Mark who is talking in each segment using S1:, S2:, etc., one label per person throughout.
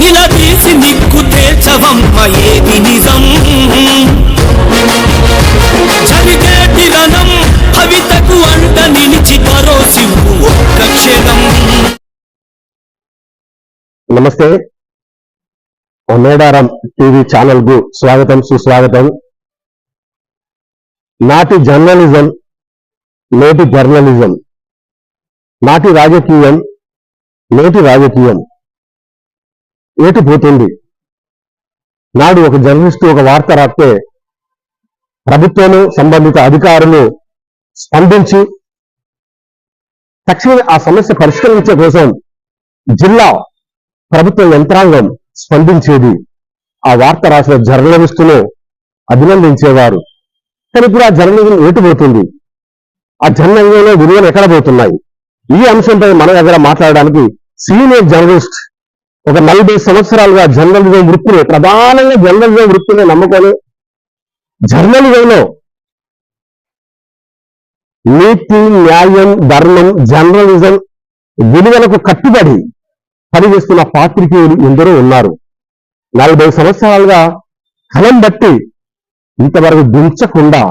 S1: నిలదీసి నిక్కు తేల్చవమ్మ ఏది నిజం జరిగేటి రణం భవితకు అంట నిలిచి భరోసివ్వు ఒక్క క్షణం.
S2: నమస్తే, మేడారం టీవీ ఛానల్ కు స్వాగతం, సుస్వాగతం. నాటి జర్నలిజం, నేటి జర్నలిజం, నాటి రాజకీయం, నేటి రాజకీయం ఏటి పోతుంది. నాడు ఒక జర్నలిస్టు ఒక వార్త రాస్తే ప్రభుత్వము సంబంధిత అధికారులు స్పందించి తక్షణమే ఆ సమస్య పరిష్కరించే కోసం జిల్లా ప్రభుత్వ యంత్రాంగం స్పందించేది. ఆ వార్త రాసిన జర్నలిస్టును అభినందించేవారు. కానీ ఇప్పుడు ఆ జర్నలిజం ఏటుపోతుంది, ఆ జర్నలిజంలో విలువలు ఎక్కడ పోతున్నాయి? ఈ అంశంపై మన దగ్గర మాట్లాడడానికి సీనియర్ జర్నలిస్ట్, ఒక 40 సంవత్సరాలుగా జర్నలిజం వృత్తిని, ప్రధానంగా జర్నలిజం వృత్తిని నమ్ముకొని జర్నలిజంలో నీతి, న్యాయం, ధర్మం, జర్నలిజం విలువలకు కట్టుబడి పనిచేస్తున్న పాత్రికేయులు ఎందరో ఉన్నారు. 40 సంవత్సరాలుగా కలం బట్టి ఇంతవరకు దించకుండా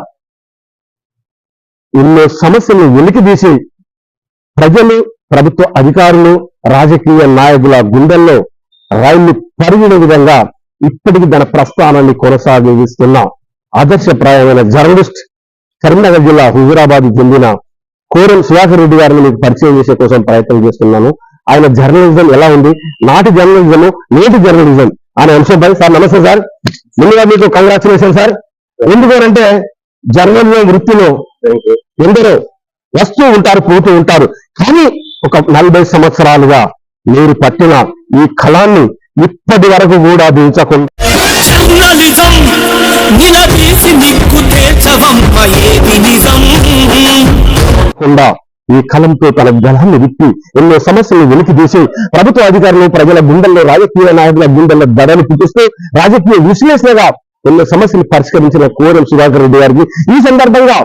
S2: ఎన్నో సమస్యలను వెలికితీసి ప్రజలు, ప్రభుత్వ అధికారులు, రాజకీయ నాయకుల గుండెల్లో రైళ్లు పరిగిన విధంగా ఇప్పటికీ తన ప్రస్థానాన్ని కొనసాగిస్తున్న ఆదర్శప్రాయమైన జర్నలిస్ట్, కరీంనగర్ జిల్లా హుజూరాబాద్ చెందిన కోరం సుధాకర్ రెడ్డి గారిని మీకు పరిచయం చేసే కోసం ప్రయత్నం చేస్తున్నాను. ఆయన జర్నలిజం ఎలా ఉంది, నాటి జర్నలిజం, నేటి జర్నలిజం అనే అంశంపై. సార్ నమస్తే సార్, ముందుగా మీకు కంగ్రాచులేషన్ సార్. ఎందుకంటే జర్నలిజం వృత్తిలో ఎందరో వస్తూ ఉంటారు, పోతూ ఉంటారు. కానీ ఒక 40 సంవత్సరాలుగా మీరు పట్టిన ఈ కళాన్ని ఇప్పటి వరకు కూడా దించకుండా ఈ కలంతో తన గళాన్ని విప్పి ఎన్నో సమస్యలను వెలికితీసి ప్రభుత్వ అధికారులు, ప్రజల గుండెల్లో, రాజకీయ నాయకుల గుండెల్లో దడలు పుట్టిస్తూ రాజకీయ విశ్లేషణగా ఎన్నో సమస్యలు పరిష్కరించిన కోరం సుధాకర్ రెడ్డి గారికి ఈ సందర్భంగా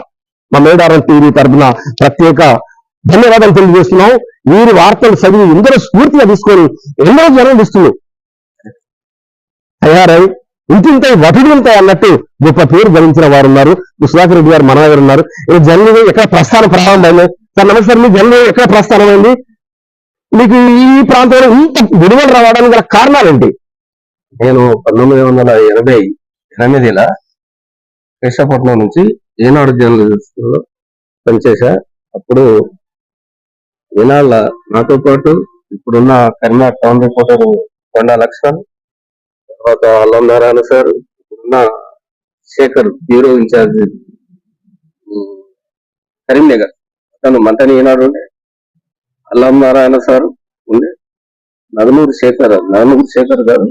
S2: మా మేడారం టీవీ తరఫున ప్రత్యేక ధన్యవాదాలు తెలియజేస్తున్నాం. వీరి వార్తలు చదివి ఎందరో స్ఫూర్తిగా తీసుకొని ఎన్నో జర్నలిస్టులు తయారై ఇంటింటాయి, వటులుంటాయి అన్నట్టు గొప్ప పేరు గణించిన వారు ఉన్నారు. సుధాకర్ రెడ్డి గారు మన దగ్గర ఉన్నారు. జర్నలిజం ఎక్కడ ప్రస్థానం ప్రారంభమైంది? సార్ నమస్తే. మీ జర్నలిజం ఎక్కడ ప్రస్థానమైంది? మీకు ఈ ప్రాంతంలో ఇంత విలువలు రావడానికి గల కారణాలేంటి?
S3: నేను 1988 కృష్ణపట్నం నుంచి ఈనాడు జర్నలిస్ట్ పనిచేశా. అప్పుడు ఈనాళ్ళ నాతో పాటు ఇప్పుడున్న కరీంనగర్ టౌన్ రిపోర్టర్ కొండా లక్ష్మణ్, తర్వాత అల్లం నారాయణ సార్, ఇప్పుడున్న శేఖర్ బ్యూరో ఇన్ఛార్జ్ కరీంనగర్, తను మంతని ఈనాడు ఉండే, అల్లం నారాయణ సార్ ఉండే, నగనూరు శేఖర్ గారు,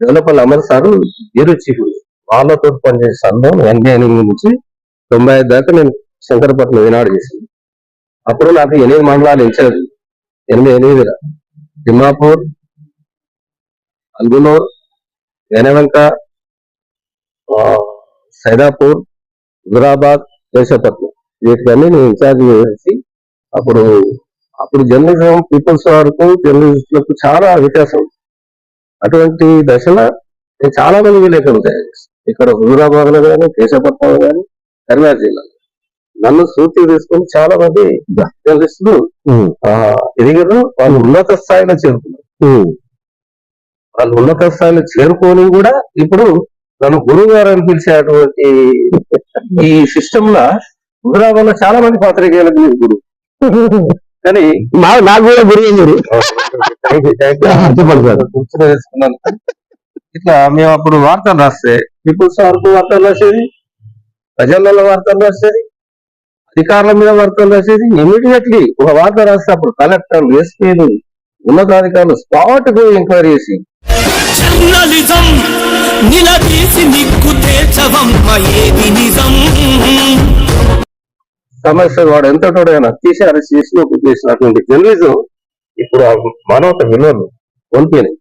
S3: developer Amar sir bureau chief, వాళ్ళతో పనిచేసే సందం 88 నుంచి 95 దాకా నేను శంకరపట్నం ఈనాడు చేసింది. అప్పుడు నాకు 8 మండలాలు ఇన్ఛార్జ్. 88 తిమ్మాపూర్, అల్గునూర్, వెనవంక, సైదాపూర్, హుజూరాబాద్, కేశవపట్నం, వీటికన్నీ నేను ఇన్ఛార్జ్ చేసి అప్పుడు జర్నలిజం పీపుల్స్ వరకు జర్నలిస్టులకు చాలా వ్యత్యాసం. అటువంటి దశలో నేను చాలా మంది విలేకరులు తయారు చేస్తాను. ఇక్కడ హుజూరాబాద్ లో కానీ, కేశవపట్నంలో కానీ, కరీంనగర్ జిల్లాలో నన్ను స్ఫూర్తి తీసుకుని చాలా మంది జర్నలిస్టులు ఎదిగారు. వాళ్ళు ఉన్నత స్థాయిలో చేరుకున్నారు. వాళ్ళు ఉన్నత స్థాయిలో చేరుకొని కూడా ఇప్పుడు నన్ను గురువు గారు అని పిలిచేటువంటి ఈ సిస్టమ్ లా హుజూరాబాద్ లో చాలా మంది పాత్రికేయులకు నేను గురువు. కానీ నాకు కూడా గురువు తెలుసుకున్నాను. ఇట్లా మేము అప్పుడు వార్తలు రాస్తే పీపుల్స్ వరకు వార్తలు రాసేది, ప్రజలలో వార్తలు రాసేది, అధికారుల మీద వార్తలు రాసేది. ఇమీడియట్లీ ఒక వార్త రాస్తే అప్పుడు కలెక్టర్, ఎస్పీలు, ఉన్నతాధికారులు స్పాట్ కు ఎంక్వైరీ చేసి సమస్య వాడు ఎంతటోడైనా తీసి అరెస్ట్ చేసి ఒప్పు చేసినటువంటి జర్నలిజం ఇప్పుడు మానవత విలువలు కోల్పోయినాయి.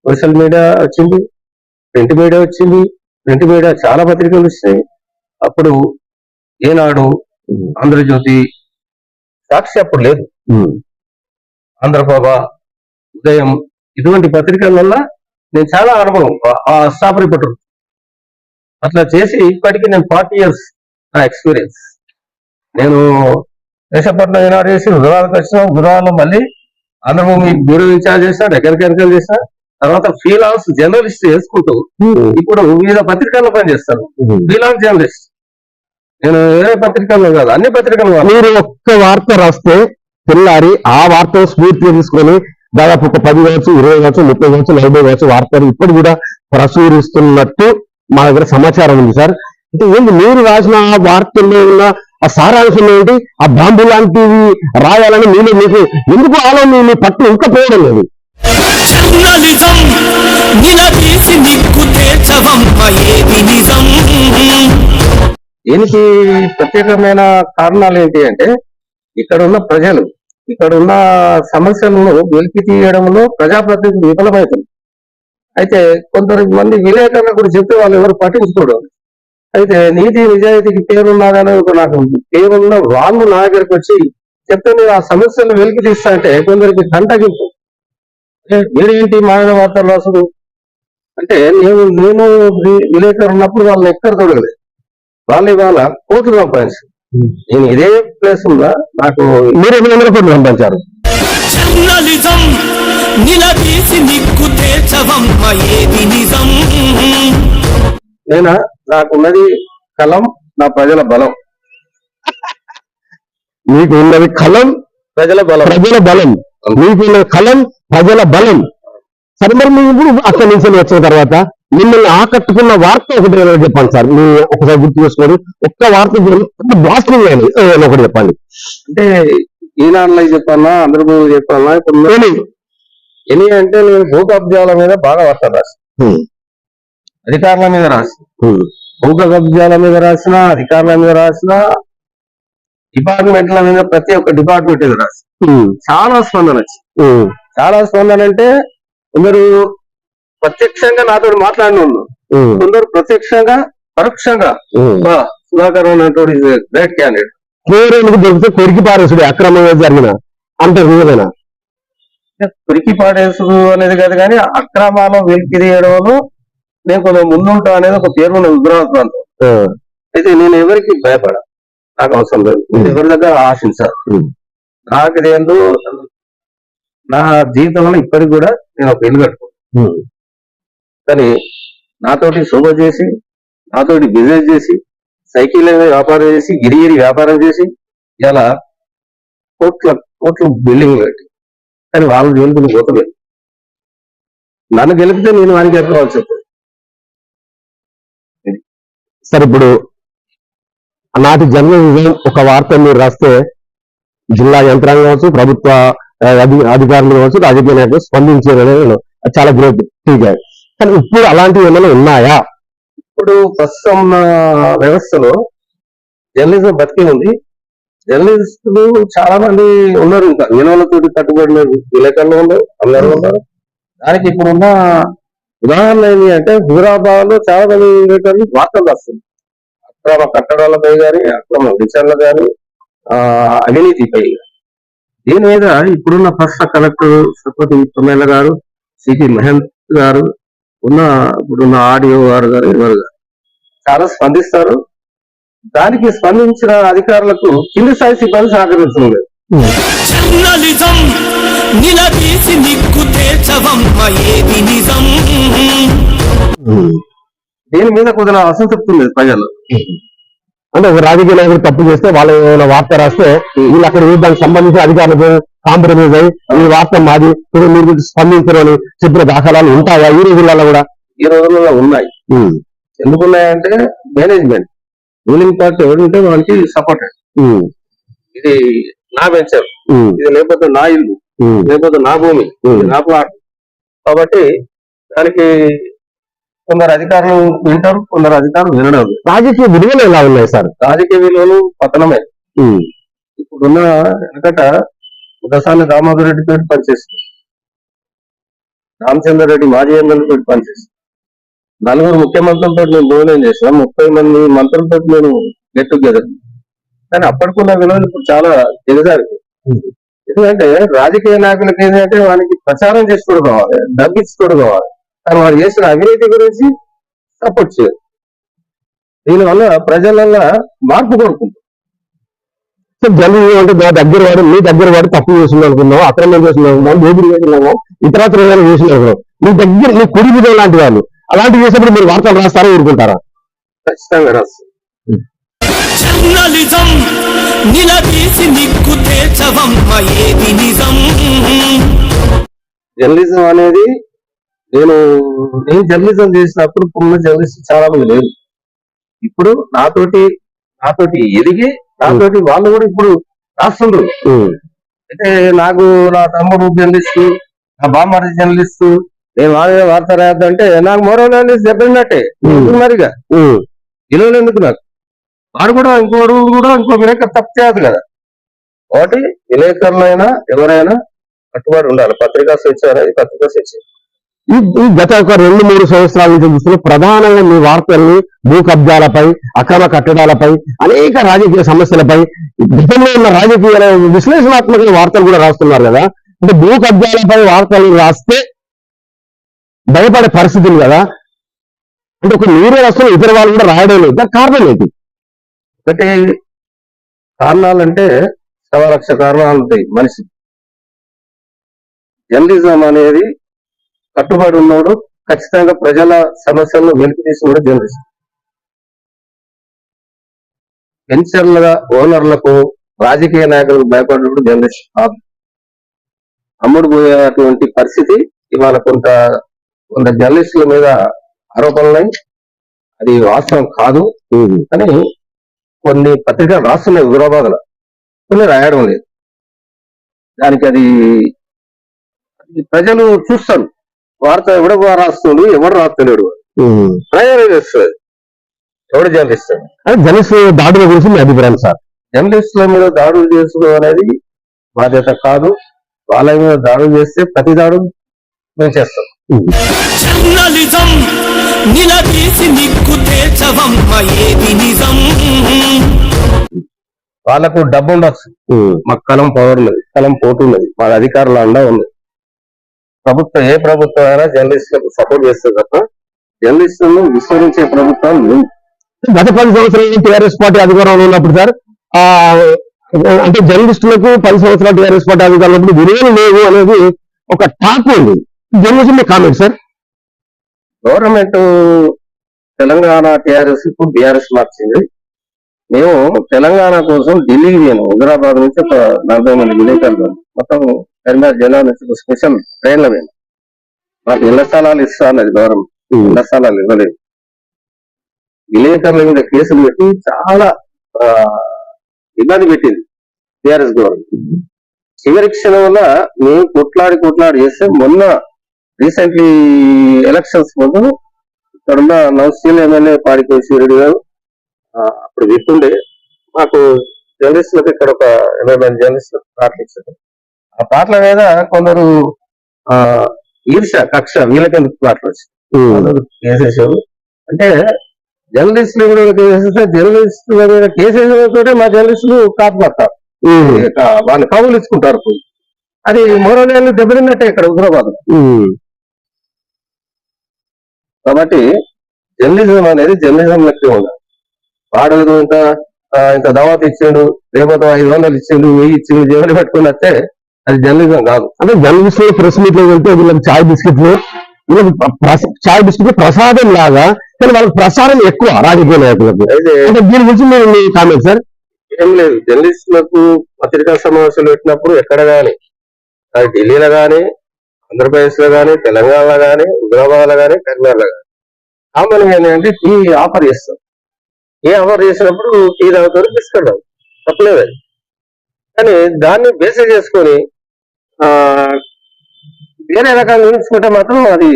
S3: సోషల్ మీడియా వచ్చింది, ప్రింట్ మీడియా వచ్చింది. ప్రింట్ మీడియా చాలా పత్రికలు వచ్చినాయి. అప్పుడు ఈనాడు, ఆంధ్రజ్యోతి, సాక్షి అప్పుడు లేదు, ఆంధ్రప్రభ, ఉదయం ఇటువంటి పత్రికల వల్ల నేను చాలా అనుభవం ఆ స్టాఫ్ రిపోర్టర్ అట్లా చేసి ఇప్పటికీ నేను 40 years నా ఎక్స్పీరియన్స్. నేను విశాఖపట్నం ఈనాడు చేసి గుజరాత్కి వచ్చిన గుజరాత్లో మళ్ళీ ఆంధ్రభూమి బ్యూరో ఇన్ఛార్జ్ చేసిన ఎకరికెరకలు చేసిన తర్వాత ఫ్రీలాన్స్ జర్నలిస్ట్ చేసుకుంటూ ఇప్పుడు వివిధ పత్రికల్లో పనిచేస్తాను. ఫ్రీలాన్స్ జర్నలిస్ట్ నేను వేరే పత్రికల్లో కాదు అన్ని పత్రికలు.
S2: మీరు ఒక్క వార్త రాస్తే తెల్లారి ఆ వార్తను స్ఫూర్తిగా తీసుకొని దాదాపు ఒక 10 కావచ్చు, 20 కావచ్చు, 30 కావచ్చు, 40 కావచ్చు వార్తలు ఇప్పుడు కూడా ప్రచురిస్తున్నట్టు మా దగ్గర సమాచారం ఉంది సార్. అంటే ఏంటి మీరు రాసిన ఆ వార్తల్లో ఉన్న ఆ సారాంశం ఏంటి? ఆ బాంబు లాంటివి రాయాలని మీకు ఎందుకు ఆలోచన మీ పట్టు ఇంకా పోవడం లేదు?
S1: జర్నలిజం నిలదీసి నిక్కు తేల్చవమ్మ ఏది నిజం.
S3: దీనికి ప్రత్యేకమైన కారణాలు ఏంటి అంటే ఇక్కడ ఉన్న ప్రజలు ఇక్కడ ఉన్న సమస్యలను వెలికి తీయడంలో ప్రజాప్రతినిధులు విఫలమవుతుంది. అయితే కొందరు మంది విలేకరుల గురించి చెప్తే వాళ్ళు ఎవరు పట్టించుకోవడం. అయితే నీతి నిజాయితీకి పేరున్నదని నాకు పేరున్న వాళ్ళు నా దగ్గరికి వచ్చి చెప్తే నేను ఆ సమస్యలను వెలికి తీస్తా అంటే కొందరికి కంటగింపు. మీరేంటి మానవ వార్తలు రాసుడు అంటే నేను విలేకరు ఉన్నప్పుడు వాళ్ళని ఎక్కడ చూడలేదు. వాళ్ళు ఇవాళ కోట్లు సంపాదించి నేను ఇదే ప్లేస్ ఉందా నాకు
S2: మీరు 800 కోట్లు సంపాదించారు.
S1: జర్నలిజం నిలదీసి నిక్కు తేల్చవమ్మ ఏది నిజం.
S3: నాకున్నది కలం, నా ప్రజల బలం.
S2: మీకు ఉన్నది కలం,
S3: ప్రజల బలం.
S2: మీకు ఉన్నది కలం, ప్రజల బలం. సరే మరి మీరు ఇప్పుడు అక్కడి నుంచి వచ్చిన తర్వాత మిమ్మల్ని ఆకట్టుకున్న వార్త ఒకటి చెప్పండి సార్. మీ ఒకసారి గుర్తు చేసుకొని ఒక్క వార్త బ్లాస్టింగ్ ఒకటి చెప్పండి.
S3: అంటే ఈనాడులో చెప్పాలా, ఆంధ్రభూమి చెప్పాలా, ఇప్పుడు ఎన్ని అంటే నేను భూ కబ్జాల మీద బాగా వార్త రాసి అధికారుల మీద రాసి భూ కబ్జాల మీద రాసిన, అధికారుల మీద రాసిన, డిపార్ట్మెంట్ల మీద ప్రతి ఒక్క డిపార్ట్మెంట్ మీద రాసి చాలా స్పందన వచ్చింది. చాలా స్పందన అంటే కొందరు ప్రత్యక్షంగా నాతో మాట్లాడిన వాళ్ళు, కొందరు ప్రత్యక్షంగా పరోక్షంగా సుధాకర్ అన్నటువంటి గ్రేట్ క్యాండిడేట్
S2: పేరెందుకు దొరికితే కొరికి పారేసుడు అక్రమంగా జరిగిన అంటారు నిజమేనా?
S3: కొరికి పాడేసుడు అనేది కాదు కానీ అక్రమాలు వెలికి తీయడంలో నేను కొంచెం ముందుంటా అనేది ఒక పేరు ఉన్న ఉగ్రవాద ప్రాంతం. అయితే నేను ఎవరికి భయపడ, నాకు అవసరం లేదు, నేను ఎవరి దగ్గర ఆశించాను. నాకు ఇదేందో నా జీవితంలో ఇప్పటికి కూడా నేను ఒక ఇల్లు కట్టుకున్నాను. కానీ నాతోటి శోభ చేసి, నాతోటి బిజినెస్ చేసి, సైకిల్ వ్యాపారం చేసి, గిరిగిరి వ్యాపారం చేసి ఇలా కోట్ల బిల్డింగ్ కట్టి కానీ వాళ్ళ జోలికి పోతలేదు. నన్ను గెలిపితే నేను వారికి ఎక్కవలసి వస్తుంది.
S2: సరే ఇప్పుడు నాటి జర్నలిజం ఒక వార్త మీరు రాస్తే జిల్లా యంత్రాంగం కావచ్చు, ప్రభుత్వ అధికారులు కావచ్చు, రాజకీయ నాయకులు స్పందించేది చాలా గ్రేట్. ఠీక్. కానీ ఇప్పుడు అలాంటివి ఏమైనా ఉన్నాయా?
S3: ఇప్పుడు ప్రస్తుతం వ్యవస్థలో జర్నలిజం బతికి ఉంది. జర్నలిస్టులు చాలా మంది ఉన్నారు, ఇంకా వినోలతోటి కట్టుబడిన విలేకరులు ఉన్నారు, అందరూ ఉన్నారు. దానికి ఇప్పుడున్న ఉదాహరణ ఏంటి అంటే హుజరాబాద్ లో చాలా మంది విలేకరులు వార్తలు రాస్తుంది అక్రమ కట్టడాలపై కానీ, అక్రమ విచారణలు కానీ, అవినీతిపై. దీని మీద ఇప్పుడున్న ప్రస్తుత కలెక్టర్ సత్పతి తొమ్మెల గారు, సిపి మహేంద్ గారు, ఇప్పుడున్న ఆడియో గారు ఎవరు గారు చాలా స్పందిస్తారు. దానికి స్పందించిన అధికారులకు కింది స్థాయి సిబ్బంది సహకరిస్తుంది.
S1: జర్నలిజం నిలదీసి నిక్కు తేల్చవమ్మ ఏది నిజం.
S3: దీని మీద కొద్దిగా అసంతృప్తి ఉంది ప్రజలు.
S2: అంటే ఒక రాజకీయ నాయకుడు తప్పు చేస్తే వాళ్ళు ఏమైనా వార్త రాస్తే వీళ్ళు అక్కడ దానికి సంబంధించిన అధికారులకు కాంప్రమైజ్ అయ్యి ఈ వార్త మాది మీరు స్పందించరు అని చెప్పిన దాఖలాలు ఉంటాయా ఈ రోజులలో కూడా?
S3: ఈ రోజులలో ఉన్నాయి. ఎందుకున్నాయంటే మేనేజ్మెంట్, రూలింగ్ పార్టీ ఎవరుంటే వాళ్ళకి సపోర్టెడ్. ఇది నా వెంచర్, ఇది లేకపోతే నా ఇల్లు, లేకపోతే నా భూమి, నా ప్లాట్. కాబట్టి దానికి కొందరు అధికారులు వింటారు, కొందరు అధికారులు వినడం.
S2: రాజకీయ విలువలు ఎలా ఉన్నాయి సార్?
S3: రాజకీయ విలువలు పతనమే. ఇప్పుడున్న వెనకట ఒకసారి దామోదర్ రెడ్డి తోటి పనిచేస్తుంది, రామచంద్ర రెడ్డి మాజీ ఎమ్మెల్యేతో పనిచేస్తుంది, 4 ముఖ్యమంత్రులతో నేను భోజనం చేసిన, 30 మంది మంత్రులతో నేను గెట్ టుగెదర్. కానీ అప్పటికున్న విలువలు ఇప్పుడు చాలా దిగజారి. ఎందుకంటే రాజకీయ నాయకులకి ఏంటంటే వానికి ప్రచారం చేసుకోడు కావాలి, డబ్బిచ్చుకోడు కావాలి, కానీ వాడు చేసిన అవినీతి గురించి సపోర్ట్ చేయరు. దీనివల్ల ప్రజలల్లో మార్పు కోరుకుంటారు.
S2: జర్నలిజం అంటే నా దగ్గర వాడు మీ దగ్గర వాడు తప్పు చేసింది అనుకున్నాం, అక్రమం చేసింది అనుకున్నాం, దోపిడీ చేసినాము, ఇతరత్ర ఏదైనా చేసినాము, మీ దగ్గర మీ కుడి విధం లాంటి వాళ్ళు అలాంటివి చేసినప్పుడు మీరు వార్తలు రాస్తారా ఊరుకుంటారా?
S3: ఖచ్చితంగా రాస్తారు.
S1: జర్నలిజం నిలదీసి నిక్కు తేల్చవమ్మ ఏది నిజం.
S3: జర్నలిజం అనేది నేను జర్నలిజం చేసినప్పుడు పున్న జర్నలిస్ట్ చాలా మంది లేరు. ఇప్పుడు నాతోటి ఎదిగి నాతోటి వాళ్ళు కూడా ఇప్పుడు రాస్తుండ్రు. అయితే నాకు నా తమ్ముడు జర్నలిస్ట్, నా బామ్మడి జర్నలిస్ట్, నేను వార్త రాద్దంటే నాకు మరో జర్నలిస్ట్ చెప్పినట్టే మరిగా విలువలు ఎందుకు నాకు. వాడు కూడా ఇంకో విలేకరు తప్పు చేయదు కదా. కాబట్టి విలేకరులైనా ఎవరైనా కట్టుబడి ఉండాలి. పత్రికా స్వేచ్ఛ అనేది పత్రికా స్వేచ్ఛ.
S2: ఈ గత ఒక 2-3 సంవత్సరాల నుంచి చూస్తే ప్రధానంగా మీ వార్తల్ని భూ కబ్జాలపై, అక్రమ కట్టడాలపై, అనేక రాజకీయ సమస్యలపై గతంలో ఉన్న రాజకీయ విశ్లేషణాత్మక వార్తలు కూడా రాస్తున్నారు కదా. అంటే భూ కబ్జాలపై వార్తలు రాస్తే భయపడే పరిస్థితులు కదా. అంటే ఒక మీరే వస్తున్న ఇతర వాళ్ళు కూడా రాయడం లేదు. దానికి కారణం ఏంటి?
S3: ఒకటి కారణాలంటే 1,00,000 కారణాలు ఉంటాయి మనిషి. జర్నలిజం అనేది కట్టుబడి ఉన్నోడు ఖచ్చితంగా ప్రజల సమస్యలను వెలికి తీసి కూడా జర్నలిస్ట్. పెన్షన్లుగా ఓనర్లకు, రాజకీయ నాయకులకు భయపడినప్పుడు జర్నలిస్ట్ కాదు. అమ్ముడు పోయేటువంటి పరిస్థితి ఇవాళ కొంత జర్నలిస్టుల మీద ఆరోపణలున్నాయి. అది వాస్తవం కాదు అని కొన్ని పత్రికలు రాస్తున్నాయి హైదరాబాద్లో, కొన్ని రాయడం లేదు. దానికి అది ప్రజలు చూస్తారు. వార్త ఎవడ రాస్తుంది, ఎవడు రాస్తలేడు, ప్రయాణం చేస్తుంది, ఎవడు జర్నలిస్ట్.
S2: జర్నలిస్ట్ దాడుల గురించి మీ అభిప్రాయం సార్?
S3: జర్నలిస్టుల మీద దాడులు చేసుకోవడం అనేది బాధ్యత కాదు. వాళ్ళ మీద దాడులు చేస్తే ప్రతి దాడు మేము చేస్తాం.
S1: జర్నలిజం నిలదీసి నిక్కు తేల్చవమ్మ ఏది నిజం.
S3: వాళ్ళకు డబ్బు ఉండొచ్చు, మాకు కలం పవర్ ఉన్నది, కలం పోటు ఉన్నది, మా అధికారుల అండా ఉంది. ఏ ప్రభుత్వం అయినా జర్నలిస్టులకు సపోర్ట్ చేస్తుంది తప్ప జర్నలిస్టులను విస్మరించే ప్రభుత్వం లేదు.
S2: గత 10 సంవత్సరాలు టీఆర్ఎస్ పార్టీ అధికారంలో ఉన్నప్పుడు సార్ అంటే జర్నలిస్టులకు 10 సంవత్సరాలు టీఆర్ఎస్ పార్టీ అధికారంలో ఉన్నప్పుడు విలువలు లేవు అనేది ఒక టాక్ ఉంది. జర్నలిజం మీ comment sir?
S3: Government Telangana TRS ఇప్పుడు బీఆర్ఎస్ మార్చింది. మేము తెలంగాణ కోసం ఢిల్లీకి పోయాను. హైదరాబాద్ నుంచి ఒక 40 మంది విలేకరులు మొత్తం కరీంనగర్ జిల్లా నుంచి స్పెషల్ ట్రైన్లో పోయాను. మాకు ఇళ్ల స్థలాలు ఇస్తా అన్నది గవర్నమెంట్, ఇళ్ల స్థలాలు ఇవ్వలేదు. విలేకరుల మీద కేసులు పెట్టి చాలా ఇబ్బంది పెట్టింది టీఆర్ఎస్ గవర్నమెంట్. చివరి క్షణంలో మేము కొట్లాడి చేస్తే మొన్న రీసెంట్లీ ఎలక్షన్స్ ముందు ఇక్కడున్న నౌసీల్ ఎమ్మెల్యే పాడికేశ్వర రెడ్డి గారు అప్పుడు చెప్తుండే మాకు జర్నలిస్టులకు ఇక్కడ ఒక 80 మంది జర్నలిస్టులకు ప్లాట్లు ఇచ్చారు. ఆ ప్లాట్ల మీద కొందరు ఈర్ష కక్ష వీళ్ళకెందుకు ప్లాట్లు వచ్చారు కేసేసారు. అంటే జర్నలిస్టులు కూడా కేసేస్తే జర్నలిస్టుల మీద కేసేసే మా జర్నలిస్టులు కాపాడతారు, వాళ్ళు కబులు ఇచ్చుకుంటారు. అది మోరల్ దెబ్బతిన్నట్టే ఇక్కడ హైదరాబాద్. కాబట్టి జర్నలిజం అనేది జర్నలిజం లెక్క ఉండాలి. వాడు ఇంత దావత్ ఇచ్చాడు, లేకపోతే 500 ఇచ్చిండు, 1000 ఇచ్చిండు, జేబులు పెట్టుకుని వస్తే అది జర్నలిజం కాదు.
S2: అంటే జర్నలిస్టులు ప్రెస్ మీట్ లో వెళ్తే వీళ్ళకి చాయ్ బిస్కెట్లు ప్రసాదం లాగా, కానీ వాళ్ళకి ప్రసారం ఎక్కువ రాజకీయ నాయకులకు. అంటే దీని గురించి మీరు మీ కామెంట్ సార్?
S3: ఏం లేదు, జర్నలిస్టులకు పత్రికా సమావేశాలు పెట్టినప్పుడు ఎక్కడ గానీ, ఢిల్లీలో గానీ, ఆంధ్రప్రదేశ్ లో గానీ, తెలంగాణలో గానీ, హైదరాబాద్ లో గానీ, కరీంనగర్లో గానీ కామన్ ఏంటంటే టీ ఆఫర్ చేస్తాం. ఆఫర్ చేసినప్పుడు టీ తాగుతారు, బిస్కెట్ తాగుతారు, తప్పలేదు అది. కానీ దాన్ని బేసిస్ చేసుకొని వేరే రకంగా ఊహించుకుంటే మాత్రం అది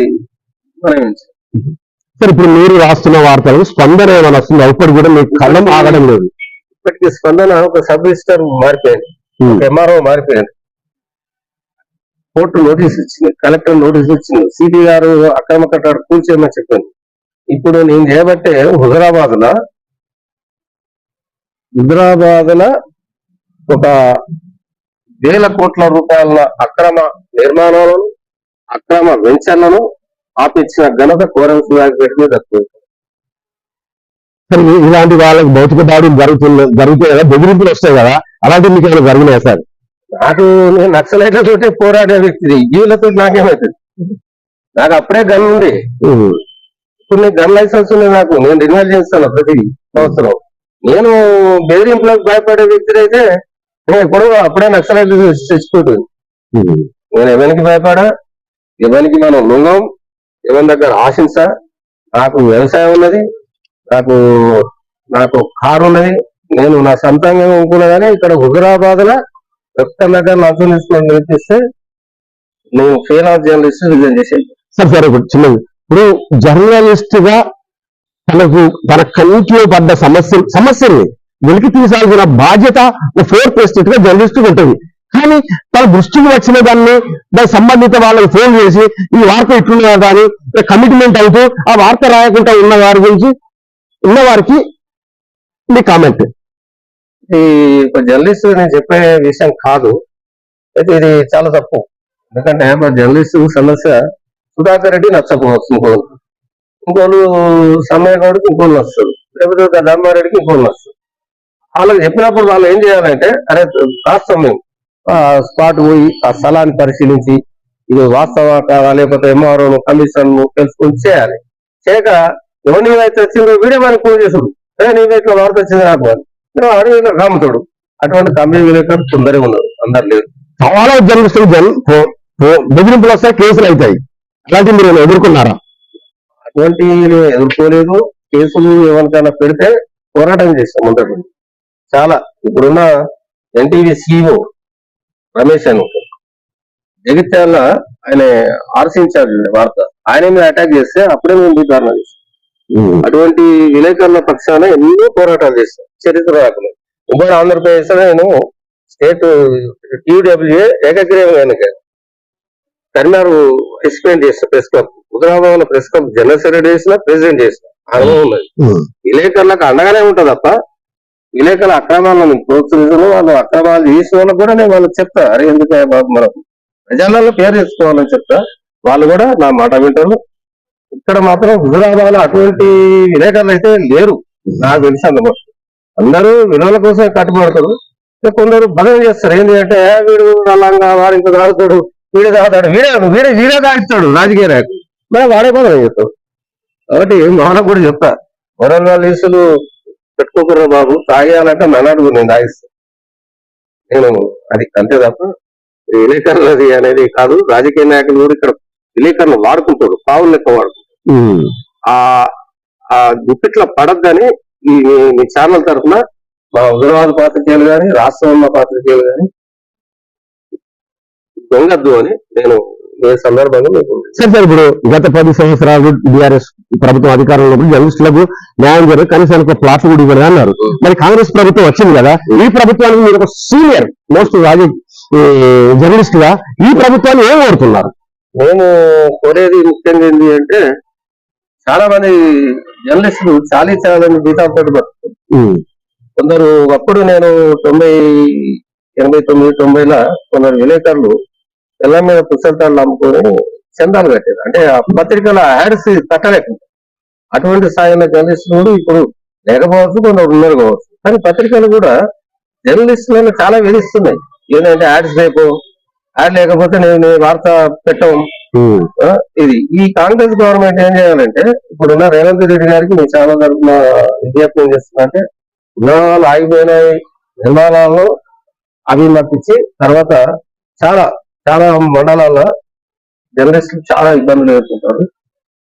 S3: మనం
S2: సార్. ఇప్పుడు మీరు రాస్తున్న వార్తలకు స్పందన ఏమైనా వస్తుంది? అప్పుడు కూడా మీకు కళ్ళం ఆగడం లేదు.
S3: ఇప్పటికీ స్పందన ఒక సబ్ రిజిస్టర్ మారిపోయింది, ఎంఆర్ఓ మారిపోయింది, కోర్టు నోటీస్ ఇచ్చింది, కలెక్టర్ నోటీస్ ఇచ్చింది, సిపి గారు అక్రమ కట్టడం కూల్చేయమని చెప్పింది. ఇప్పుడు నేను చేయబట్టే హైదరాబాద్ లో ఒక వేల కోట్ల రూపాయల అక్రమ నిర్మాణాలను, అక్రమ వెంచర్లను ఆపించిన ఘనత కోరం సుధాకర్ రెడ్డి దక్కుతుంది.
S2: సార్ ఇలాంటి వాళ్ళకి భౌతిక దాడులు జరుగుతాయి కదా, బెదిరింపులు వస్తాయి కదా, అలాంటివి మీకు ఏమైనా జరిగినాయి సార్?
S3: నాకు నేను నక్సలైట్లతోటే పోరాడే వ్యక్తి, వీళ్ళతో నాకేమవుతుంది? నాకు అప్పుడే గన్ ఉంది. ఇప్పుడు నేను గన్ లైసెన్స్ ఉంది నాకు, నేను రిన్యూవల్ చేస్తాను ప్రతి సంవత్సరం. నేను బెదిరింపులకు భయపడే వ్యక్తి అయితే నేను ఎప్పుడు అప్పుడే నక్సలైట్ చచ్చిపోతుంది. నేను ఎవరికి భయపడా, ఎవరికి మనం లొంగం, ఎవరి దగ్గర ఆశించ. నాకు వ్యవసాయం ఉన్నది, నాకు కారు ఉన్నది, నేను నా సొంతంగా అనుకున్నా కానీ ఇక్కడ హుజరాబాద్ లో వ్యక్తం దగ్గర లంచం తీసుకుని నిలిపిస్తే నేను ఫెయిల్ ఆఫ్ జర్నలిస్ట్ రిజైన్ చేసేది.
S2: సార్ ఇప్పుడు జర్నలిస్ట్ గా తన కంటిలో పడ్డ సమస్యని వెలికి తీసాల్సిన బాధ్యత ఫోర్త్ ఎస్టేట్ గా జర్నలిస్ట్ ఉంటుంది. కానీ తన దృష్టికి వచ్చిన దానికి సంబంధిత వాళ్ళకి ఫోన్ చేసి ఈ వార్త ఇట్లున్నా కానీ కమిట్మెంట్ అవుతూ ఆ వార్త రాయకుండా ఉన్న వారికి మీ కామెంట్.
S3: ఈ జర్నలిస్ట్ నేను చెప్పే విషయం కాదు, అయితే ఇది చాలా తప్పు. ఎందుకంటే మా జర్నలిస్ట్ సమస్య సుధాకర్ రెడ్డి నచ్చకపోవచ్చు, ఇంకోళ్ళు సమ్మయ్యగౌడికి ఇంకోళ్ళు నచ్చదు, లేకపోతే ధర్మారెడ్డికి ఇంకోళ్ళు నచ్చదు. వాళ్ళకి చెప్పినప్పుడు వాళ్ళు ఏం చేయాలంటే, అరే కాస్త మేము స్పాట్ పోయి ఆ స్థలాన్ని పరిశీలించి ఇది వాస్తవా కాదా, లేకపోతే ఎంఆర్ఓ కమిషన్ తెలుసుకొని చేయాలి. చేయక ఎవరి అయితే వచ్చిందో వీడియో మనకి ఫోన్ చేసుడు, నీకు ఇట్లా వార్త వచ్చింది నాకు అడవిలో కాముతాడు. అటువంటి కంపెనీ విలేకరులు తొందరగా ఉన్నారు, అందరు లేరు.
S2: చాలా జర్నలిస్టులు బెదిరింపులు వస్తాయి, కేసులు అవుతాయి. అలాంటివి మీరు ఎదుర్కొన్నారా?
S3: అటువంటి ఎదుర్కోలేదు. కేసులు ఎవరికైనా పెడితే పోరాటం చేస్తాం ముందర. చాలా ఇప్పుడున్న ఎన్టీవీ సిఇఓ రమేష్ అని జగిత్యాల ఆయన ఆర్సించాడు వార్త, ఆయన మీద అటాక్ చేస్తే అప్పుడే మేము బీకారణ చేస్తాం. అటువంటి విలేకరుల పక్షాన ఎన్నో పోరాటాలు చేస్తాం, చరిత్ర రాకుండా. ఉమ్మడి ఆంధ్రప్రదేశ్ లో నేను స్టేట్ టీడబ్ల్యూఏ ఏకగ్రీవంగా ఎన్నిక కరీంనగర్ ఎక్స్ప్లెయిన్ చేసిన press club, Huzurabad press club general secretary చేసిన, ప్రెసిడెంట్ చేసిన అనుభవం ఉన్నది. విలేకరులకు అండగానే ఉంటుంది తప్ప విలేకరుల అక్రమాలను ప్రోత్సహించడం, వాళ్ళు అక్రమాలు చేసిన వాళ్ళకి కూడా నేను వాళ్ళకి చెప్తా, అరే ఎందుకు బాబు మనం ప్రజలలో పేరు తెచ్చుకోవాలని చెప్తా. వాళ్ళు కూడా నా మాట వింటారు. ఇక్కడ మాత్రం హుజరాబాద్ లో అటువంటి విలేకరులు అయితే లేరు నాకు తెలిసి. అందులో అందరూ విలువల కోసమే కట్టుబడతారు. కొందరు బలం చేస్తారు, ఏంటి అంటే వీడు అల్లంగా వాడు ఇంకో తాగుతాడు, వీడే తాగుతాడు, వీడే తాగుతాడు రాజకీయ నాయకుడు, మరి వాడే బలం చేస్తాడు. కాబట్టి మౌనం కూడా చెప్తా, వరంగల్ లీసులు పెట్టుకోకూడదు బాబు, తాగేయాలంటే నన్ను నేను తాగిస్తాను. నేను అది అంతే తప్ప విలేకరులది అనేది కాదు. రాజకీయ నాయకులు కూడా ఇక్కడ విలేకరులు వాడుకుంటారు, పావులు లెక్క వాడుకుంటారు. ఆ గుప్పిట్ల పడద్దని మీ ఛానల్ తరఫున మా హుజరాబాద్ పాత్రికేయులు కానీ, రాష్ట్రంలో ఉన్న పాత్రికేయులు కానీ దొంగద్దు అని నేను ఏ సందర్భంగా మీకు.
S2: సార్ ఇప్పుడు గత 10 సంవత్సరాలు బీఆర్ఎస్ ప్రభుత్వం అధికారంలో జర్నలిస్టులకు న్యాయం జరిగి కనీసం ఒక ప్లాట్ కూడా ఇవ్వలేదు అన్నారు. మరి కాంగ్రెస్ ప్రభుత్వం వచ్చింది కదా, ఈ ప్రభుత్వానికి మీరు ఒక సీనియర్ మోస్ట్ జర్నలిస్ట్ గా ఈ ప్రభుత్వాన్ని ఏం కోరుతున్నారు?
S3: నేను కోరేది ముఖ్యంగా ఏంటి అంటే, చాలా మంది జర్నలిస్టులు చాలా జీతాలతో బతుకుతారు. కొందరు అప్పుడు నేను 89, 90లో కొందరు విలేకరులు తెల్ల మీద పుస్తకాలు అమ్ముకొని చందాలు కట్టారు. అంటే ఆ పత్రికల యాడ్స్ కట్టలేకుండా అటువంటి స్థాయిలో జర్నలిస్టులు ఇప్పుడు లేకపోవచ్చు, కొందరు ఉన్నారు కావచ్చు. కానీ పత్రికలు కూడా జర్నలిస్టులను చాలా వేధిస్తున్నాయి. ఏంటంటే యాడ్స్ రేపు యాడ్ లేకపోతే నేను వార్త పెట్టం. ఇది ఈ కాంగ్రెస్ గవర్నమెంట్ ఏం చేయాలంటే, ఇప్పుడున్న రేవంత్ రెడ్డి గారికి మీ చాలా తరఫున విజ్ఞప్తి చేస్తున్నా అంటే, నిర్మాణాలు ఆగిపోయినాయి, నిర్మాణాలను అభిమతించి తర్వాత చాలా చాలా మండలాల్లో జర్నలిస్టులు చాలా ఇబ్బందులు ఎదుర్కొంటారు.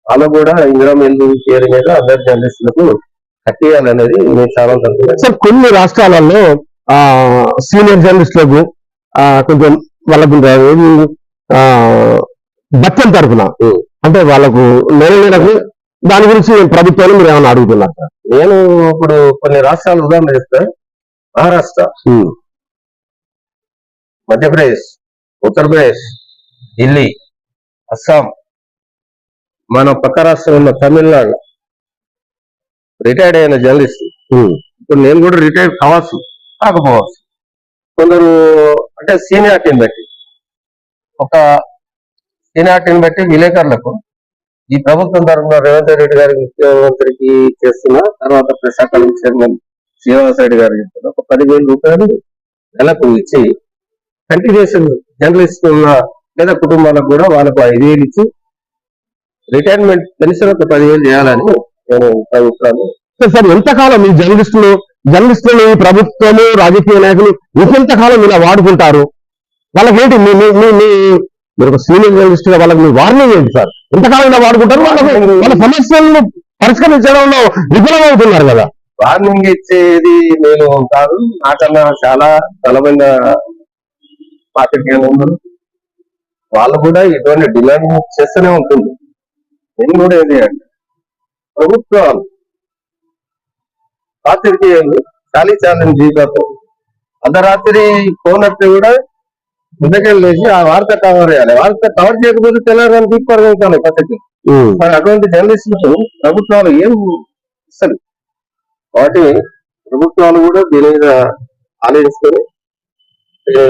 S3: వాళ్ళు కూడా ఇందిరా మిల్లు పేరు మీద అందరి జర్నలిస్టులకు కట్టేయాలనేది నేను చాలా తరఫున.
S2: సార్ కొన్ని రాష్ట్రాలలో సీనియర్ జర్నలిస్టులకు కొంచెం వాళ్ళకు భత్యం తరఫున అంటే వాళ్ళకు నెలకు దాని గురించి ప్రభుత్వాన్ని మీరు ఏమైనా అడుగుతున్నారు సార్?
S3: నేను ఇప్పుడు కొన్ని రాష్ట్రాలు ఉదాహరణ చెప్తే, మహారాష్ట్ర, మధ్యప్రదేశ్, ఉత్తరప్రదేశ్, ఢిల్లీ, అస్సాం, మన పక్క రాష్ట్రం ఉన్న తమిళనాడు రిటైర్డ్ అయిన జర్నలిస్ట్. ఇప్పుడు నేను కూడా రిటైర్డ్ కావచ్చు, కాకపోవచ్చు. కొందరు అంటే సీనియారిటీని బట్టి సీనియారిటీని బట్టి విలేకరులకు ఈ ప్రభుత్వం తరఫున రేవంత్ రెడ్డి గారికి ముఖ్యమంత్రికి చేస్తున్న, తర్వాత ప్రశాఖల చైర్మన్ శ్రీనివాస్ రెడ్డి గారికి చెప్తున్న ఒక 10,000 రూపాయలు నెలకు ఇచ్చి కంటిన్యూషన్ జర్నలిస్ట్ ఉన్న పేద కుటుంబాలకు కూడా వాళ్ళకు 5,000 ఇచ్చి రిటైర్మెంట్ పెన్షన్ ఒక 10,000 చేయాలని నేను ప్రభుత్వాన్ని.
S2: సార్ ఎంతకాలం ఈ జర్నలిస్టులు ఈ ప్రభుత్వము రాజకీయ నాయకులు ఇంకెంతకాలం ఇలా వాడుకుంటారు? వాళ్ళకి ఏంటి మీరు ఒక సీనియర్ జర్నలిస్ట్ గా వాళ్ళకి మీ వార్నింగ్ ఏంటి సార్? ఎంతకాలం ఇలా వాడుకుంటారు? వాళ్ళ సమస్యలను పరిష్కరించడంలో విఫలమవుతున్నారు కదా.
S3: వార్నింగ్ ఇచ్చేది నేను కాదు, నాకన్నా చాలా బలమైన పాత్రికేయులు ఉన్నారు, వాళ్ళు కూడా ఇటువంటి డిమాండ్ చేస్తూనే ఉంటుంది. నేను కూడా ఏది అంటే ప్రభుత్వాలు పాత్రికేయులు చాలీ జీవితం అర్ధరాత్రి పోనట్టు కూడా ముందుకెళ్ళి లేచి ఆ వార్త కవర్ చేయాలి. వార్త కవర్ చేయకపోతే తెల్లారని తీర్పారు పద్ధతి. మరి అటువంటి జర్నలిస్టులకు ప్రభుత్వాలు ఏం ఇస్తారు? వాటి ప్రభుత్వాలు కూడా దీని మీద ఆలోచించుకొని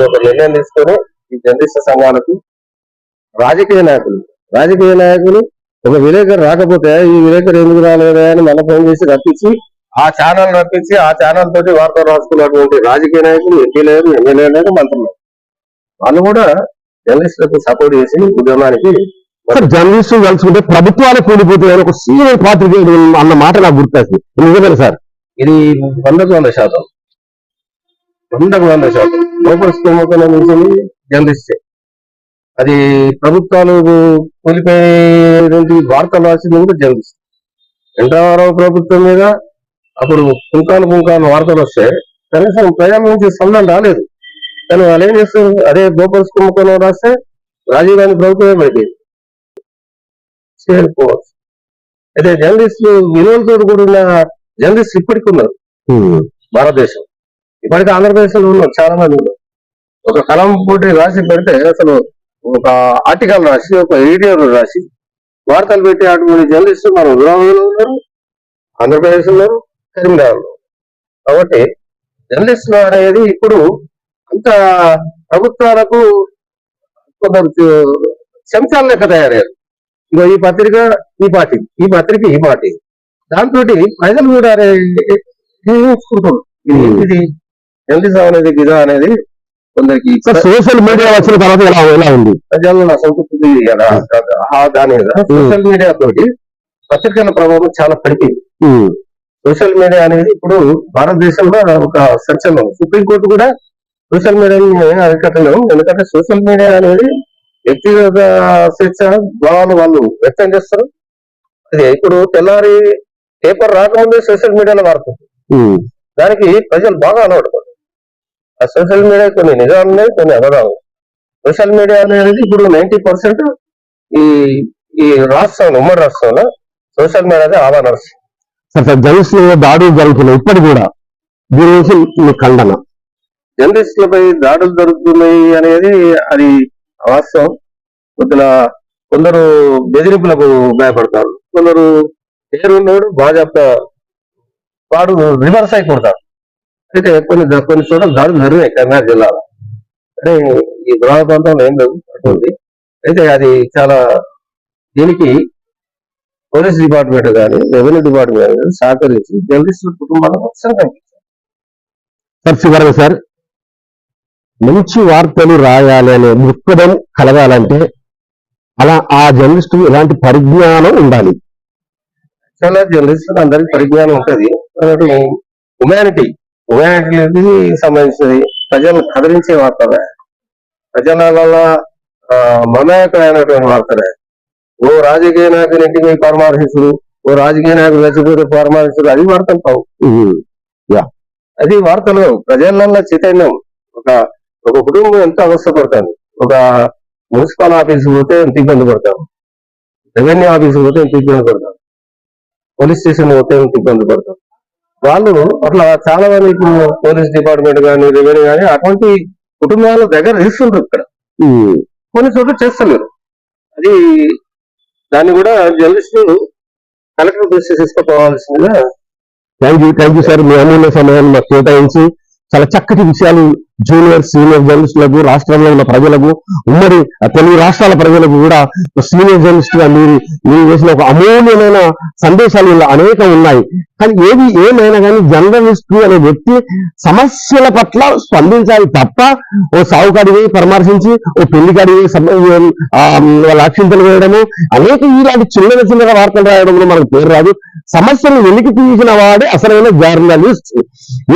S3: ఒక నిర్ణయం తీసుకొని ఈ జర్నలిస్ట్ సంఘాలకు రాజకీయ నాయకులు ఒక విలేకరు రాకపోతే ఈ విలేకరు ఎందుకు రాలేదా అని మళ్ళీ ఫోన్ చేసి రప్పించి ఆ ఛానల్ తోటి వార్తలు రాసుకున్నటువంటి రాజకీయ నాయకులు, ఎంపీ లేరు, ఎమ్మెల్యే లేరు, మంత్రులు వాళ్ళు కూడా జర్నలిస్టులకు సపోర్ట్ చేసి ఉద్యమానికి.
S2: జర్నలిస్టులు కలుసుకుంటే ప్రభుత్వాలు కూలిపోతాయని ఒక సీనియర్ పాత్రికేయుడు అన్న మాట నాకు గుర్తొస్తుంది. నిజమే సార్,
S3: ఇది 100% నుంచి జర్నలిస్టే. అది ప్రభుత్వాలు కూలిపోయినటువంటి వార్తలు రాసింది కూడా జర్నలిస్ట్. వెంకటరామారావు ప్రభుత్వం మీద అప్పుడు పుంకాను వార్తలు వస్తే కనీసం ప్రజల నుంచి స్పందన రాలేదు. కానీ వాళ్ళు ఏం చేస్తారు, అదే గోపాల్స్ కుంభకోణం రాస్తే రాజీవ్ గాంధీ ప్రభుత్వమే పడిపోయింది. చేరుకోవచ్చు. అయితే జర్నలిస్టులు విలువలతో కూడిన జర్నలిస్టులు ఇప్పటికీ ఉన్నారు భారతదేశం. ఇప్పటికీ ఆంధ్రప్రదేశ్లో ఉన్నారు, చాలా మంది ఉన్నారు. ఒక కలం పోటీ రాసి పెడితే అసలు ఒక ఆర్టికల్ రాసి ఒక ఎడిటోర్ రాసి వార్తలు పెట్టి అటువంటి జర్నలిస్టులు మన ఉద్రామంలో ఉన్నారు, ఆంధ్రప్రదేశ్ ఉన్నారు, కరీంనగర్. కాబట్టి జర్నలిస్టులు అనేది ఇప్పుడు అంత ప్రభుత్వాలకు కొందరు చెంచాల లెక్క తయారయ్యారు. ఇక ఈ పత్రిక ఈ పార్టీ, ఈ పత్రిక ఈ పార్టీ, దాంతో ప్రజలు కూడా చూసుకుంటారు. ఇది జర్నలిజం అనేది గిదా అనేది కొందరికి
S2: సోషల్ మీడియా వచ్చిన తర్వాత ఎలా ఉంది
S3: ప్రజల్లో అసంతృప్తి దాని మీద సోషల్ మీడియా తోటి పత్రికల ప్రభావం చాలా పడిపోయింది. సోషల్ మీడియా అనేది ఇప్పుడు భారతదేశంలో ఒక చర్చలో సుప్రీంకోర్టు కూడా సోషల్ మీడియాని అరికట్టలేము. ఎందుకంటే సోషల్ మీడియా అనేది వ్యక్తిగత స్వేచ్ఛ భావాలు వాళ్ళు వ్యక్తం చేస్తారు. అది ఇప్పుడు తెల్లారి పేపర్ రాకముందే సోషల్ మీడియాలో వాడుతుంది. దానికి ప్రజలు బాగా అలవాటు పడతారు. ఆ సోషల్ మీడియా కొన్ని నిజాలు ఉన్నాయి, కొన్ని అబద్ధాలు. సోషల్ మీడియా అనేది ఇప్పుడు 90% ఈ రాష్ట్రంలో, ఉమ్మడి రాష్ట్రంలో సోషల్ మీడియా ఆవాహన.
S2: జర్నలిస్టుల దాడులు జరుగుతున్నాయి ఇప్పటి కూడా, దీని నుంచి ఖండన.
S3: జర్నలిస్టులపై దాడులు జరుగుతున్నాయి అనేది అది వాస్తవం. కొందరు బెదిరింపులకు భయపడతారు, కొందరు పేరున్నాడు బాజాప్త వాడు రివర్స్ అయి కొడతారు. అయితే కొన్ని చోట్ల దాడులు జరిగాయి కర్నూలు జిల్లాలో. అంటే ఈ గ్రామ ప్రాంతంలో ఏం లేవు అటువంటి. అయితే అది చాలా దీనికి పోలీస్ డిపార్ట్మెంట్ కానీ రెవెన్యూ డిపార్ట్మెంట్ కానీ సహకరించి జర్నలిస్టుల కుటుంబాలకు రక్షణ కల్పించారు.
S2: చివరగా సార్, మంచి వార్తలు రాయాలి అనే దృక్పథం కలగాలంటే అలా ఆ జర్నలిస్టు ఎలాంటి పరిజ్ఞానం ఉండాలి?
S3: చాలా జర్నలిస్టులకు అందరికి పరిజ్ఞానం ఉంటుంది. హ్యుమానిటీ సంబంధించినది ప్రజలను కదిలించే వార్తలే, ప్రజల మమేకమైనటువంటి వార్తలే. ఓ రాజకీయ నాయకుని ఇంటికి పరామర్శించుడు, ఓ రాజకీయ నాయకుడు చచ్చిపోతే పరామర్శించుడు, అది వార్తలు కావు. అది వార్తలు ప్రజలలో చైతన్యం. ఒక కుటుంబం ఎంత అవస్థపడతాను, ఒక మున్సిపల్ ఆఫీస్ పోతే ఎంత ఇబ్బంది పడతాం, రెవెన్యూ ఆఫీస్ పోతే ఎంత ఇబ్బంది పడతాం, పోలీస్ స్టేషన్ పోతే ఎంత ఇబ్బంది పడతాం. వాళ్ళు అట్లా చాలా మంది ఇప్పుడు పోలీస్ డిపార్ట్మెంట్ కానీ రెవెన్యూ కానీ అటువంటి కుటుంబాల దగ్గర తీసుకుంటారు. ఇక్కడ కొన్ని చోట్ల చేస్తలేరు. అది దాన్ని కూడా జర్నలిస్టులు కలెక్టర్ దృష్టి తీసుకుపోవాల్సిందిగా.
S2: థ్యాంక్ యూ సార్, మీ అమూల్య సమయాన్ని మాకు కేటాయించి చాలా చక్కటి విషయాలు జూనియర్ సీనియర్ జర్నలిస్టులకు, రాష్ట్రంలో ఉన్న ప్రజలకు, ఉమ్మడి తెలుగు రాష్ట్రాల ప్రజలకు కూడా సీనియర్ జర్నలిస్ట్ గా మీరు చేసిన ఒక అమూల్యమైన సందేశాలు ఇలా అనేకం ఉన్నాయి. కానీ ఏమైనా కానీ జర్నలిస్టు అనే వ్యక్తి సమస్యల పట్ల స్పందించాలి తప్ప ఓ సావుకాడికి పరామర్శించి ఓ పెళ్లికాడికి వాళ్ళ అక్షింతలు వేయడము, అనేక ఇలాంటి చిన్న వార్తలు రాయడంలో మనకు పేరు రాదు. సమస్యను వెలికి తీసిన వాడే అసలైన జర్నలిస్ట్.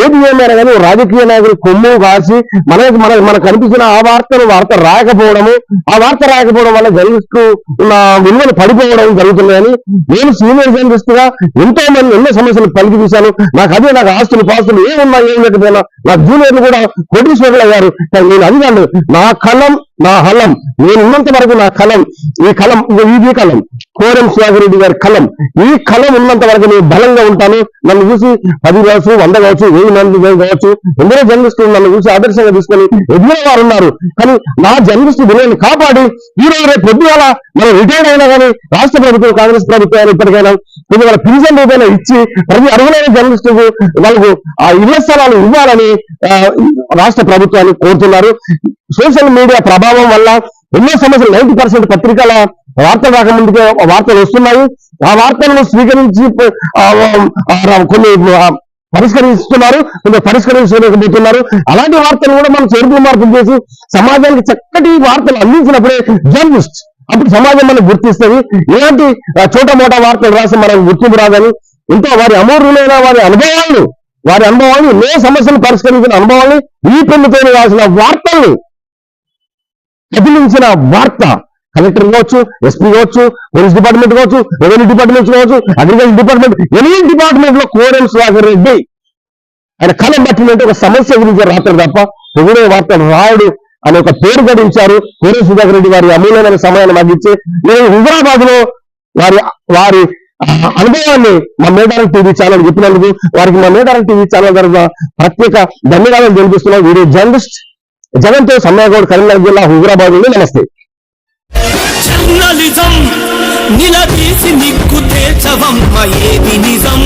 S2: ఏమైనా కానీ రాజకీయ నాయకులు కొమ్ము కాసి మనకు కనిపించిన వార్త రాకపోవడము, ఆ వార్త రాకపోవడం వల్ల జర్నలిస్టు ఉన్న విలువలు పడిపోవడం జరుగుతున్నాయని నేను సీనియర్ జర్నలిస్ట్ గా ఎన్నో సమస్యలు పలికి తీశాను. నాకు ఆస్తులు పాస్తులు ఏమున్నా ఏం లేకపోయినా నా జూనియర్లు కూడా కోటీశ్వరులు అయ్యారు. నేను అది కాదు, నా కలం నా హలం, నేను ఉన్నంత వరకు నా కలం, ఈ కలం కోరం సుధాకర్ గారి కలం, ఈ కలం ఉన్నంత వరకు నేను బలంగా ఉంటాను. నన్ను చూసి 10 కావచ్చు, 100 కావచ్చు, 1000 మంది కావచ్చు, ఎందరో జర్నలిస్టులు నన్ను చూసి ఆదర్శంగా తీసుకొని ఎదిగిన వారు ఉన్నారు. కానీ నా జర్నలిస్టు విలువను కాపాడి ఈ రోజు రేపు పొద్దుగాల మనం రిటైర్డ్ అయినా కానీ రాష్ట్ర ప్రభుత్వం, కాంగ్రెస్ ప్రభుత్వం ఇప్పటికైనా కొంచెం వాళ్ళ పింఛన్ రూపాయలు ఇచ్చి ప్రతి అర్హులైన జర్నలిస్టుకు వాళ్ళకు ఆ ఇళ్ల స్థలాలు ఇవ్వాలని రాష్ట్ర ప్రభుత్వాన్ని కోరుతున్నారు. సోషల్ మీడియా ప్రభావం వల్ల ఎన్నో సమస్యలు 90% పత్రికల వార్తలు రాకముందుకే వార్తలు వస్తున్నాయి. ఆ వార్తలను స్వీకరించి కొన్ని పరిష్కరిస్తున్నారు, కొంచెం పరిష్కరించలేకపోతున్నారు. అలాంటి వార్తలు కూడా మనం చేర్పులు మార్పులు చేసి సమాజానికి చక్కటి వార్తలు అందించినప్పుడే జర్నలిస్ట్, అప్పుడు సమాజం మనం గుర్తిస్తుంది. ఇలాంటి చోట మోటా వార్తలు రాసి మనకు గుర్తింపు రాదని, ఇంకా వారి అమూర్యులైన వారి అనుభవాన్ని ఎన్నో సమస్యలు పరిష్కరించిన అనుభవాన్ని ఈ పెన్నుతో రాసిన వార్తల్ని కదిలించిన వార్త కలెక్టర్ కావచ్చు, ఎస్పీ కావచ్చు, పోలీస్ డిపార్ట్మెంట్ కావచ్చు, రెవెన్యూ డిపార్ట్మెంట్ కావచ్చు, అగ్రికల్చర్ డిపార్ట్మెంట్, ఎన్ని డిపార్ట్మెంట్ లో కోరం సుధాకర్ రెడ్డి ఆయన కలం పట్టినట్టు ఒక సమస్య గురించి రాస్తాడు తప్ప పొగిడే వార్తలు రాయుడు అనే ఒక పేరు గడించారు. కోరం సుధాకర్ రెడ్డి వారి అమూల్యమైన సమయాన్ని మగ్గించి నేను హైదరాబాద్ లో వారి అనుభవాన్ని మా మేడారం టీవీ ఛానల్ చెప్పినందుకు వారికి మా మేడారం టీవీ ఛానల్ తరఫున ప్రత్యేక ధన్యవాదాలు తెలిపిస్తున్నాం. వీడియో జర్నలిస్ట్ జగన్తో సమ్మయ్యగౌడ్, కరీంనగర్ జిల్లా హైదరాబాద్ నుండి. నమస్తే.
S1: జర్నలిజం నిలదీసి నిగ్గు తేల్చవమ్మ ఏది నిజం.